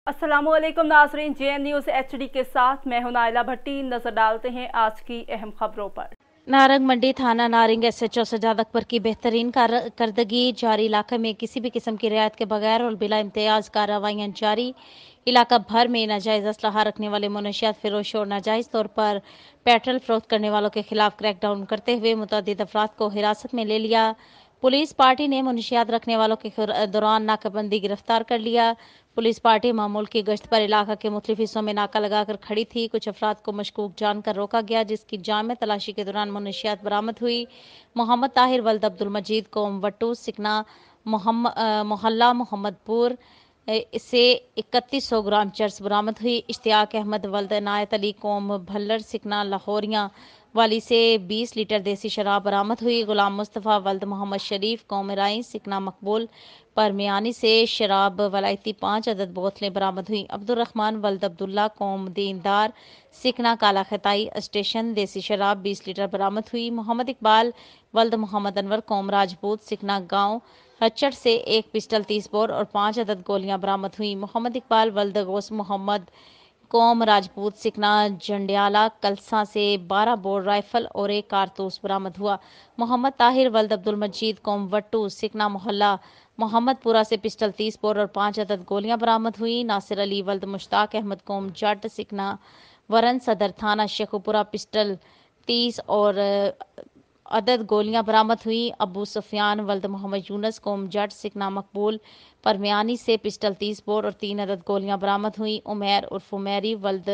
अस्सलामु अलैकुम नाज़रीन, JN न्यूज़ HD के साथ मैं हूं नाइला भट्टी। नजर डालते हैं आज की अहम खबरों पर। नारंग मंडी थाना नारंग SHO सजाद अकबर की बेहतरीन कारकर्दगी जारी। इलाके में किसी भी किस्म की रियायत के बगैर और बिला इम्तियाज कार्रवाइयाँ जारी। इलाका भर में नाजायज असलहा रखने वाले मुनशियात फरोशों और नाजायज तौर पर पेट्रोल फरोख्त करने वालों के खिलाफ क्रैकडाउन करते हुए मुतअद्दिद अफराद को हिरासत में ले लिया। पुलिस पार्टी ने मुनशियात रखने वालों के दौरान नाकाबंदी गिरफ्तार कर लिया। पुलिस पार्टी मामूल की गश्त पर इलाका के मुख्तलिफ हिस्सों में नाका लगाकर खड़ी थी। कुछ अफराद को मशकूक जानकर रोका गया, जिसकी जाम तलाशी के दौरान मुनशियात बरामद हुई। मोहम्मद ताहिर वल्द अब्दुल मजीद कौम वट्टू सिकना मोहल्ला मोहम्मदपुर से 3100 ग्राम चर्स बरामद हुई। इश्तियाक अहमद वल्द नायत अली कौम भल्लर सिकना लाहौरिया वाली से 20 लीटर देसी शराब बरामद हुई। गुलाम मुस्तफ़ा वल्द मोहम्मद शरीफ कौम राई सिकना मकबूल परमियानी से शराब वलायती 5 अदद बोतलें बरामद हुई। अब्दुर्रहमान वल्द अब्दुल्ला कौम दीनदार सिकना काला खताई स्टेशन देसी शराब 20 लीटर बरामद हुई। मोहम्मद इकबाल वल्द मोहम्मद अनवर कौम राजपूत सिकना गाँव हच्चड़ से 1 पिस्टल 30 बोर और 5 अदद गोलियां बरामद हुई। मोहम्मद इकबाल वल्द गौस मोहम्मद कौम राजपूत सिकना जंडियाला कलसा से 12 बोर राइफल और 1 कारतूस बरामद हुआ। मोहम्मद ताहिर वल्द अब्दुल मजीद कौम वट्टू सिकना मोहल्ला मोहम्मदपुरा से पिस्टल 30 बोर और 5 अदद गोलियां बरामद हुई। नासिर अली वल्द मुश्ताक अहमद कौम जट सिकना वरन सदर थाना शेखुपुरा पिस्टल 30 और अदद गोलियां बरामद हुई। अबू सुफियान वल्द मोहम्मद यूनस कौम जट सिकना मकबूल परमियानी से पिस्टल 30 बोर और 3 अदद गोलियां बरामद हुई। उमैर उर्फ उमैरी वल्द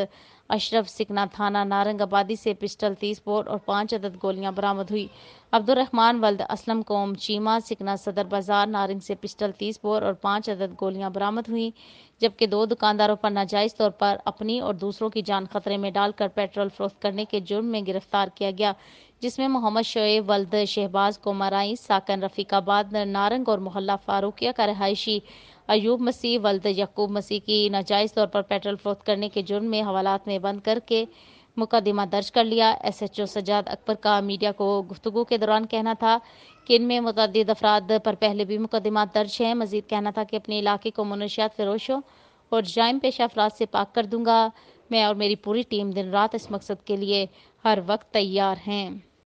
अशरफ सिकना थाना नारंग आबादी से पिस्टल 30 बोर और 5 अदद गोलियां बरामद हुई। अब्दुर्रहमान वल्द असलम कौम चीमा सिकना सदर बाजार नारंग से पिस्टल 30 बोर और 5 अदद गोलियां बरामद हुई। जबकि 2 दुकानदारों पर नाजायज तौर पर अपनी और दूसरों की जान खतरे में डालकर पेट्रोल फरोख्त करने के जुर्म में गिरफ्तार किया गया, जिसमें मोहम्मद शोएब वल्द शहबाज कोमाराई साकन रफीकाबाद नारंग और मोहल्ला फारूकिया का रहायशी अयूब मसीह वल्द यकूब मसीह की नाजायज तौर पर पेट्रोल फरोख्त करने के जुर्म में हवालात में बंद करके मुकदमा दर्ज कर लिया। SHO सजाद अकबर का मीडिया को गुफ्तगू के दौरान कहना था कि इनमें मुतअद्दिद अफराद पर पहले भी मुकदमा दर्ज हैं। मजीद कहना था कि अपने इलाके को मुनशियात फरोशों और जाइम पेशा अफराद से पाक कर दूंगा। मैं और मेरी पूरी टीम दिन रात इस मकसद के लिए हर वक्त तैयार हैं।